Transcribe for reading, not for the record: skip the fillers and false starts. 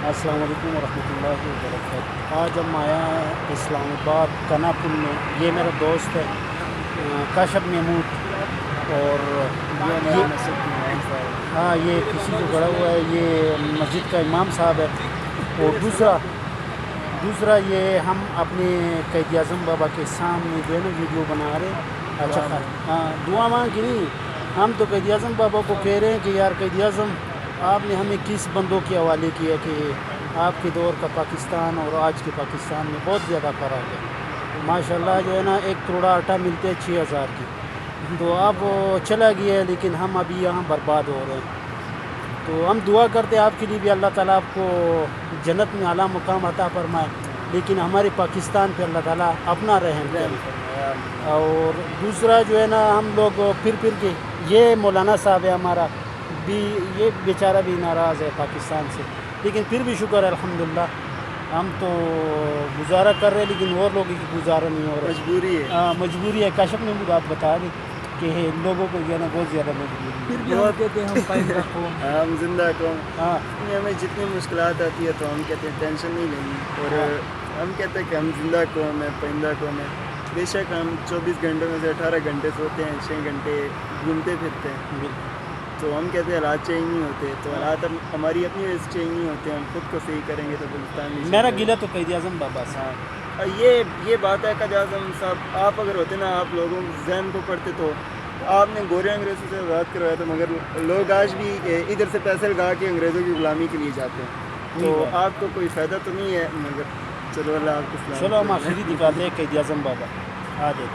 السلام علیکم ورحمۃ اللہ وبرکاتہ۔ آج ہم آیا ہے اسلام آباد کنا پل میں۔ یہ میرا دوست ہے کاشف محمود، اور ہاں یہ کسی کو گڑا ہوا ہے، یہ مسجد کا امام صاحب ہے۔ اور دوسرا یہ ہم اپنے قائد اعظم بابا کے سامنے جو ہے نا ویڈیو بنا رہے ہیں۔ اچھا ہاں دعا مانگ کی نہیں، ہم تو قائد اعظم بابا کو کہہ رہے ہیں کہ یار قائد اعظم آپ نے ہمیں کس بندوں کے حوالے کیا کہ آپ کے دور کا پاکستان اور آج کے پاکستان میں بہت زیادہ فرق ہے۔ ماشاءاللہ جو ہے نا 1 کروڑا آٹا ملتے ہیں 6,000 کی، تو اب وہ چلا گیا ہے، لیکن ہم ابھی یہاں برباد ہو رہے ہیں۔ تو ہم دعا کرتے ہیں آپ کے لیے بھی، اللہ تعالیٰ آپ کو جنت میں اعلیٰ مقام عطا فرمائے، لیکن ہمارے پاکستان پہ اللہ تعالیٰ اپنا رحم کرے۔ اور دوسرا جو ہے نا ہم لوگ پھر کے، یہ مولانا صاحب ہے ہمارا بھی، یہ بیچارہ بھی ناراض ہے پاکستان سے، لیکن پھر بھی شکر ہے الحمدللہ، ہم تو گزارا کر رہے ہیں، لیکن اور لوگوں کی گزارا نہیں ہو رہا، مجبوری ہے۔ مجبوری ہے۔ کاشف محمود آپ بتا دیں کہ لوگوں کو جو ہے نا بہت زیادہ مجبوری ہے۔ پھر بھی ہم کہتے ہیں ہم پائندہ قوم، ہم زندہ قوم، ہاں ہمیں جتنی مشکلات آتی ہے تو ہم کہتے ہیں ٹینشن نہیں لینی، اور ہم کہتے ہیں کہ ہم زندہ قوم ہے، پائندہ قوم ہے۔ بے شک ہم 24 گھنٹوں میں سے 18 گھنٹے سوتے ہیں، 6 گھنٹے گھومتے پھرتے ہیں، تو ہم کہتے ہیں حالات چینج نہیں ہوتے، تو حالات ہماری اپنی وجہ سے چینج نہیں ہوتے، ہم خود کو صحیح کریں گے تو بلوچستان نہیں میرا چلے گا۔ گلہ تو قائد اعظم بابا سے۔ ہاں یہ بات ہے قائد اعظم صاحب، آپ اگر ہوتے نا، آپ لوگوں ذہن کو پڑھتے تو آپ نے گورے انگریزوں سے آزاد کروایا تھا، مگر لوگ آج بھی ادھر سے پیسے لگا کے انگریزوں کی غلامی کے لیے جاتے ہیں، تو آپ کو کوئی فائدہ تو نہیں ہے، مگر چلو اللہ آپ کو چلو ہم آخری دکھاتے ہیں قائد اعظم بابا، آ جائے۔